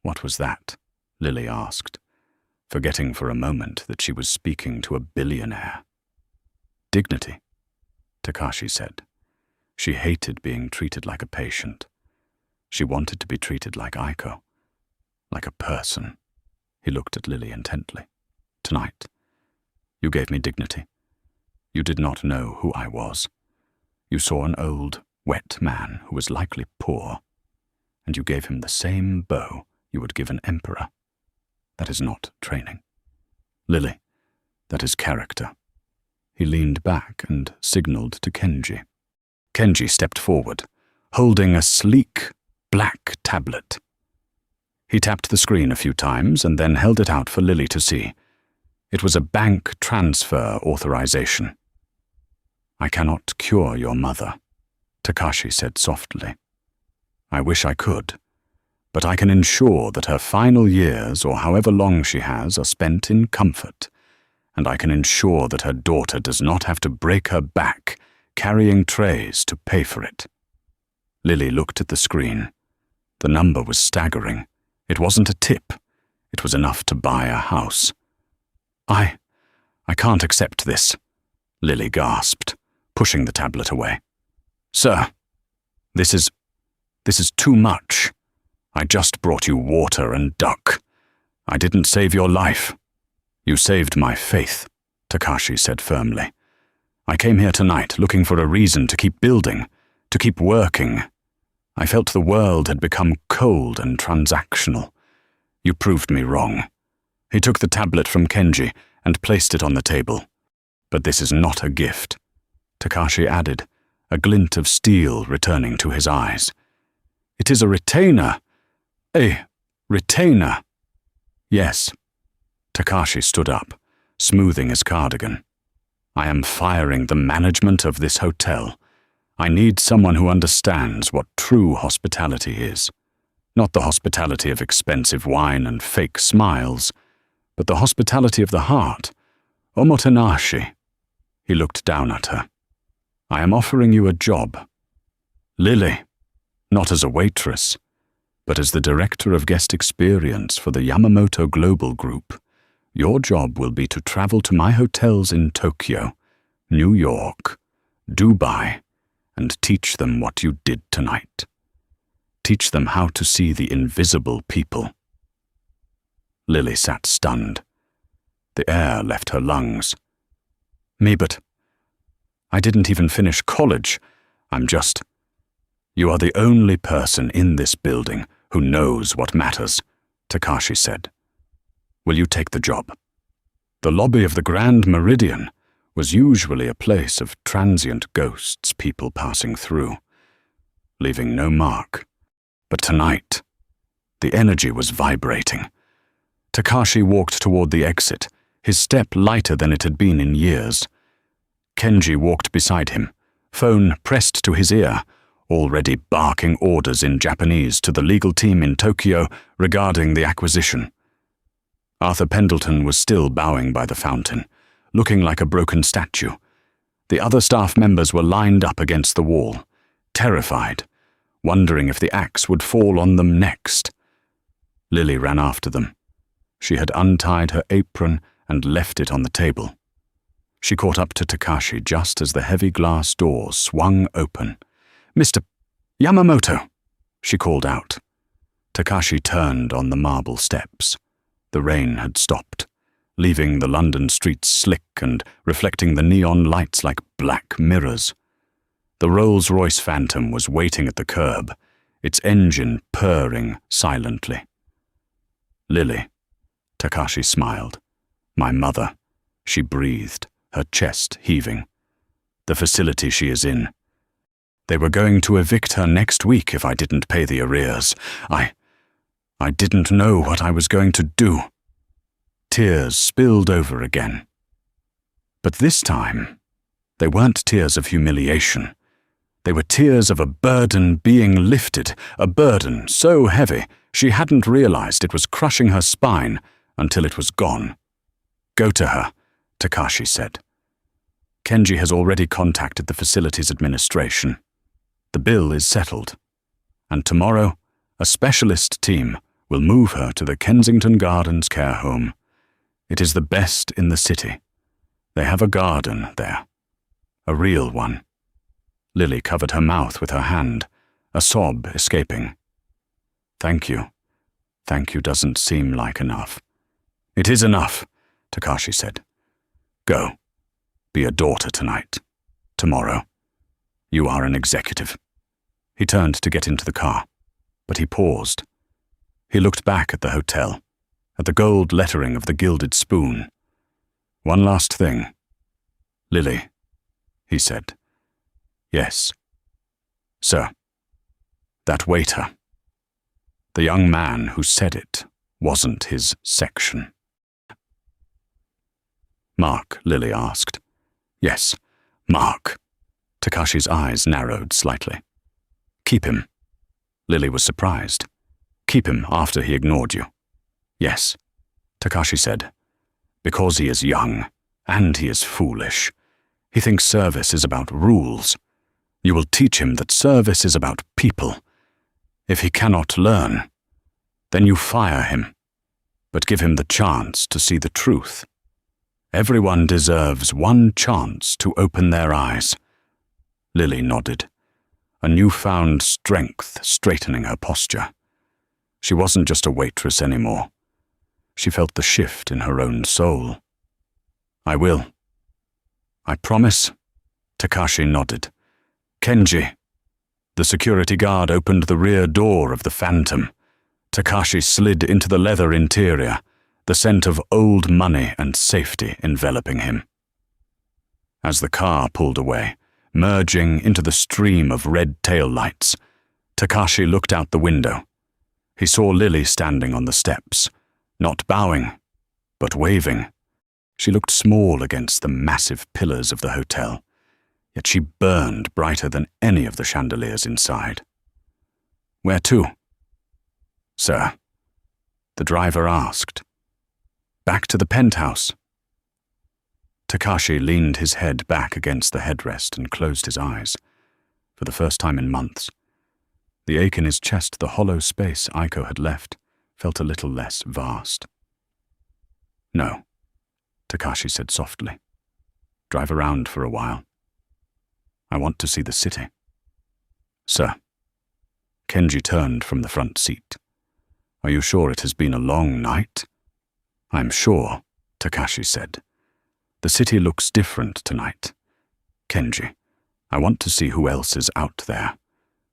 "What was that?" Lily asked, forgetting for a moment that she was speaking to a billionaire. "Dignity," Takashi said. She hated being treated like a patient. She wanted to be treated like Aiko, like a person. He looked at Lily intently. "Tonight, you gave me dignity. You did not know who I was. You saw an old, wet man who was likely poor, and you gave him the same bow you would give an emperor. That is not training. Lily, that is character." He leaned back and signaled to Kenji. Kenji stepped forward, holding a sleek, black tablet. He tapped the screen a few times and then held it out for Lily to see. It was a bank transfer authorization. "I cannot cure your mother," Takashi said softly. "I wish I could, but I can ensure that her final years, or however long she has, are spent in comfort, and I can ensure that her daughter does not have to break her back carrying trays to pay for it." Lily looked at the screen. The number was staggering. It wasn't a tip. It was enough to buy a house. I can't accept this," Lily gasped, pushing the tablet away. "Sir, this is too much. I just brought you water and duck. I didn't save your life. You saved my faith," Takashi said firmly. "I came here tonight looking for a reason to keep building, to keep working. I felt the world had become cold and transactional. You proved me wrong." He took the tablet from Kenji and placed it on the table. "But this is not a gift," Takashi added, a glint of steel returning to his eyes. "It is a retainer, A retainer? Yes. Takashi stood up, smoothing his cardigan. I am firing the management of this hotel. I need someone who understands what true hospitality is. Not the hospitality of expensive wine and fake smiles, but the hospitality of the heart, omotenashi. He looked down at her. I am offering you a job. Lily, not as a waitress, but as the director of guest experience for the Yamamoto Global Group. Your job will be to travel to my hotels in Tokyo, New York, Dubai, and teach them what you did tonight. Teach them how to see the invisible people. Lily sat stunned. The air left her lungs. Me, but I didn't even finish college. You are the only person in this building who knows what matters, Takashi said. Will you take the job? The lobby of the Grand Meridian was usually a place of transient ghosts, people passing through, leaving no mark. But tonight, the energy was vibrating. Takashi walked toward the exit, his step lighter than it had been in years. Kenji walked beside him, phone pressed to his ear, already barking orders in Japanese to the legal team in Tokyo regarding the acquisition. Arthur Pendleton was still bowing by the fountain, looking like a broken statue. The other staff members were lined up against the wall, terrified, wondering if the axe would fall on them next. Lily ran after them. She had untied her apron and left it on the table. She caught up to Takashi just as the heavy glass door swung open. Mr. Yamamoto, she called out. Takashi turned on the marble steps. The rain had stopped, leaving the London streets slick and reflecting the neon lights like black mirrors. The Rolls-Royce Phantom was waiting at the curb, its engine purring silently. Lily, Takashi smiled. My mother, she breathed, her chest heaving. The facility she is in. They were going to evict her next week if I didn't pay the arrears. I didn't know what I was going to do. Tears spilled over again. But this time, they weren't tears of humiliation. They were tears of a burden being lifted, a burden so heavy she hadn't realized it was crushing her spine until it was gone. Go to her, Takashi said. Kenji has already contacted the facility's administration. The bill is settled, and tomorrow a specialist team will move her to the Kensington Gardens care home. It is the best in the city. They have a garden there, a real one. Lily covered her mouth with her hand, a sob escaping. Thank you. Thank you doesn't seem like enough. It is enough, Takashi said. Go. Be a daughter tonight. Tomorrow. You are an executive. He turned to get into the car, but he paused. He looked back at the hotel, at the gold lettering of the Gilded Spoon. One last thing. Lily, he said. Yes. Sir. That waiter. The young man who said it wasn't his section. Mark, Lily asked. Yes, Mark. Takashi's eyes narrowed slightly. Keep him. Lily was surprised. Keep him after he ignored you. Yes, Takashi said. Because he is young, and he is foolish. He thinks service is about rules. You will teach him that service is about people. If he cannot learn, then you fire him, but give him the chance to see the truth. Everyone deserves one chance to open their eyes. Lily nodded, a newfound strength straightening her posture. She wasn't just a waitress anymore. She felt the shift in her own soul. I will. I promise. Takashi nodded. Kenji. The security guard opened the rear door of the Phantom. Takashi slid into the leather interior, the scent of old money and safety enveloping him. As the car pulled away, merging into the stream of red tail lights, Takashi looked out the window. He saw Lily standing on the steps, not bowing, but waving. She looked small against the massive pillars of the hotel, yet she burned brighter than any of the chandeliers inside. "Where to?" "Sir," the driver asked. "Back to the penthouse." Takashi leaned his head back against the headrest and closed his eyes. For the first time in months, the ache in his chest, the hollow space Aiko had left, felt a little less vast. "No," Takashi said softly. "Drive around for a while. I want to see the city." "Sir." Kenji turned from the front seat. "Are you sure it has been a long night?" "I'm sure," Takashi said. "The city looks different tonight. Kenji, I want to see who else is out there,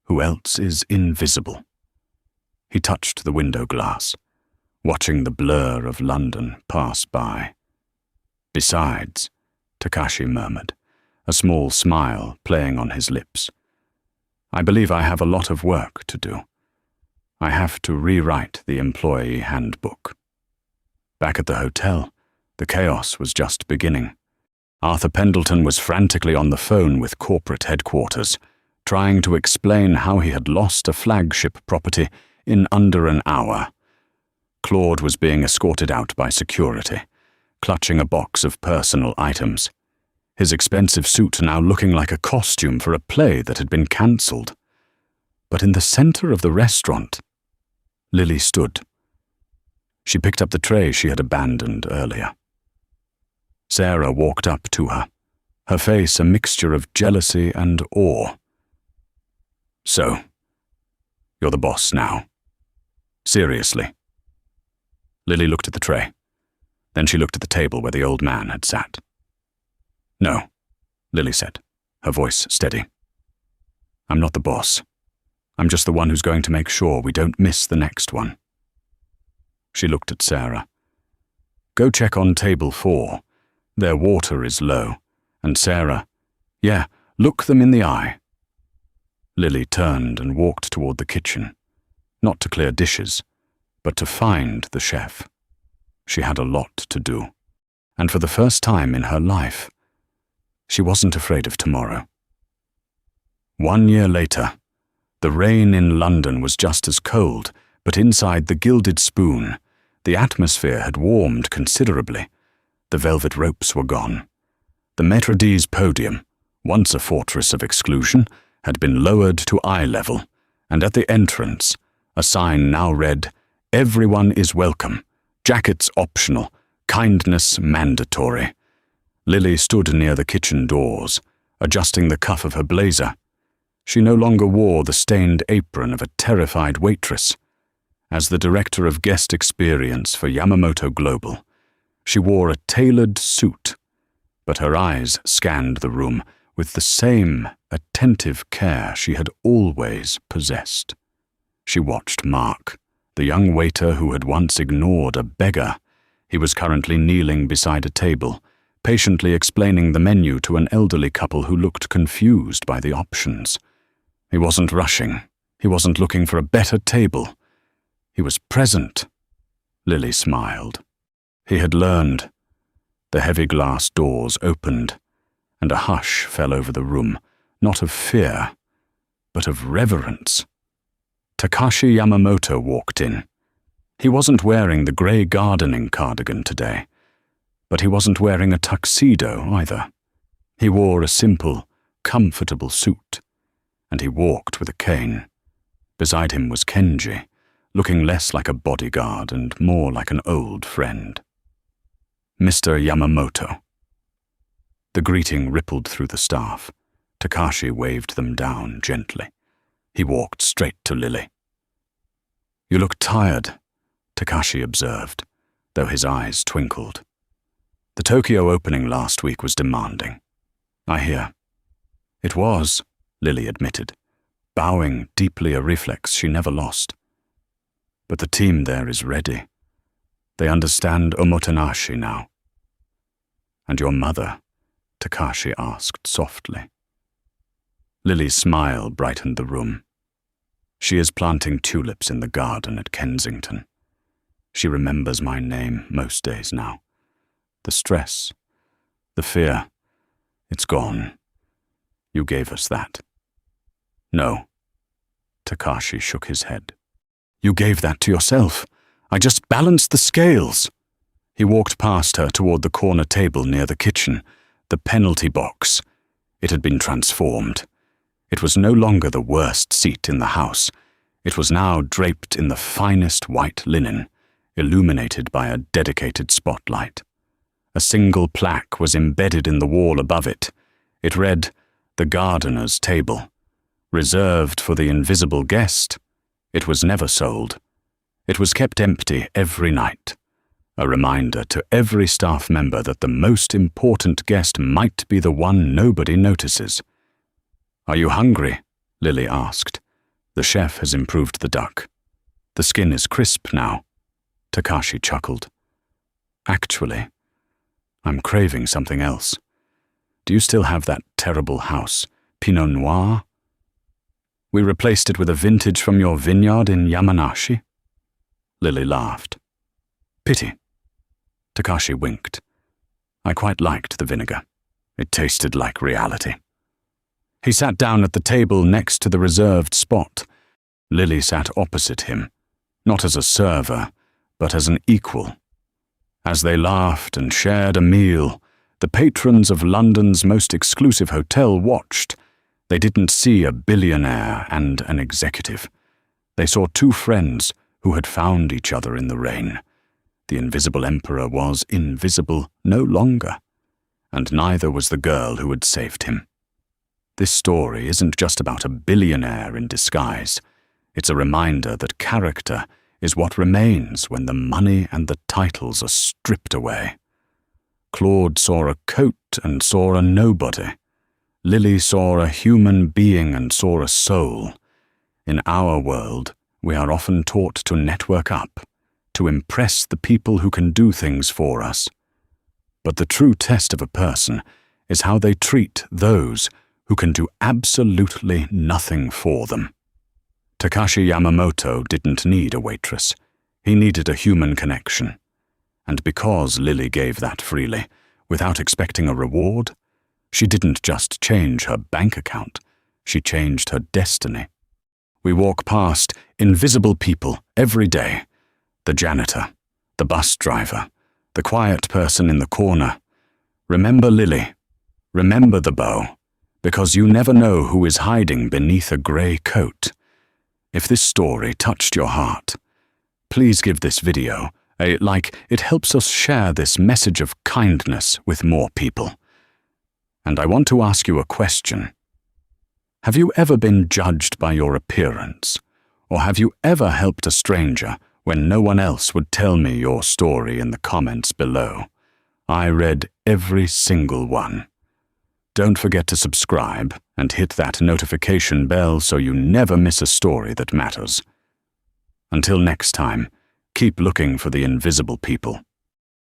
who else is invisible." He touched the window glass, watching the blur of London pass by. "Besides," Takashi murmured, a small smile playing on his lips, "I believe I have a lot of work to do. I have to rewrite the employee handbook." Back at the hotel, the chaos was just beginning. Arthur Pendleton was frantically on the phone with corporate headquarters, trying to explain how he had lost a flagship property in under an hour. Claude was being escorted out by security, clutching a box of personal items, his expensive suit now looking like a costume for a play that had been cancelled. But in the center of the restaurant, Lily stood. She picked up the tray she had abandoned earlier. Sarah walked up to her, her face a mixture of jealousy and awe. "So, you're the boss now? Seriously?" Lily looked at the tray. Then she looked at the table where the old man had sat. "No," Lily said, her voice steady. "I'm not the boss. I'm just the one who's going to make sure we don't miss the next one." She looked at Sarah. "Go check on table 4. Their water is low." And Sarah, "Yeah, look them in the eye." Lily turned and walked toward the kitchen, not to clear dishes, but to find the chef. She had a lot to do, and for the first time in her life, she wasn't afraid of tomorrow. 1 year later, the rain in London was just as cold, but inside the Gilded Spoon, the atmosphere had warmed considerably. The velvet ropes were gone. The Maître d''s podium, once a fortress of exclusion, had been lowered to eye level, and at the entrance, a sign now read, "Everyone is welcome. Jackets optional. Kindness mandatory." Lily stood near the kitchen doors, adjusting the cuff of her blazer. She no longer wore the stained apron of a terrified waitress. As the director of guest experience for Yamamoto Global, she wore a tailored suit, but her eyes scanned the room with the same attentive care she had always possessed. She watched Mark, the young waiter who had once ignored a beggar. He was currently kneeling beside a table, patiently explaining the menu to an elderly couple who looked confused by the options. He wasn't rushing. He wasn't looking for a better table. He was present. Lily smiled. He had learned. The heavy glass doors opened, and a hush fell over the room, not of fear, but of reverence. Takashi Yamamoto walked in. He wasn't wearing the grey gardening cardigan today, but he wasn't wearing a tuxedo either. He wore a simple, comfortable suit, and he walked with a cane. Beside him was Kenji, looking less like a bodyguard and more like an old friend. "Mr. Yamamoto." The greeting rippled through the staff. Takashi waved them down gently. He walked straight to Lily. "You look tired," Takashi observed, though his eyes twinkled. "The Tokyo opening last week was demanding. I hear." "It was," Lily admitted, bowing deeply, a reflex she never lost. "But the team there is ready. They understand omotenashi now." "And your mother?" Takashi asked softly. Lily's smile brightened the room. She is planting tulips in the garden at Kensington. She remembers my name most days now. The stress, the fear, it's gone. You gave us that. No. Takashi shook his head. You gave that to yourself. I just balanced the scales. He walked past her toward the corner table near the kitchen, the penalty box. It had been transformed. It was no longer the worst seat in the house. It was now draped in the finest white linen, illuminated by a dedicated spotlight. A single plaque was embedded in the wall above it. It read, "The Gardener's Table. Reserved for the invisible guest." It was never sold. It was kept empty every night. A reminder to every staff member that the most important guest might be the one nobody notices. "Are you hungry?" Lily asked. "The chef has improved the duck. The skin is crisp now." Takashi chuckled. "Actually, I'm craving something else. Do you still have that terrible house, Pinot Noir? We replaced it with a vintage from your vineyard in Yamanashi." Lily laughed. "Pity." Takashi winked. "I quite liked the vinegar. It tasted like reality." He sat down at the table next to the reserved spot. Lily sat opposite him, not as a server, but as an equal. As they laughed and shared a meal, the patrons of London's most exclusive hotel watched. They didn't see a billionaire and an executive. They saw two friends who had found each other in the rain. The invisible emperor was invisible no longer, and neither was the girl who had saved him. This story isn't just about a billionaire in disguise. It's a reminder that character is what remains when the money and the titles are stripped away. Claude saw a coat and saw a nobody. Lily saw a human being and saw a soul. In our world, we are often taught to network up, to impress the people who can do things for us. But the true test of a person is how they treat those who can do absolutely nothing for them. Takashi Yamamoto didn't need a waitress. He needed a human connection. And because Lily gave that freely, without expecting a reward, she didn't just change her bank account, she changed her destiny. We walk past invisible people every day. The janitor, the bus driver, the quiet person in the corner. Remember Lily. Remember the bow, because you never know who is hiding beneath a grey coat. If this story touched your heart, please give this video a like. It helps us share this message of kindness with more people. And I want to ask you a question. Have you ever been judged by your appearance? Or have you ever helped a stranger when no one else would tell me your story in the comments below? I read every single one. Don't forget to subscribe and hit that notification bell so you never miss a story that matters. Until next time, keep looking for the invisible people.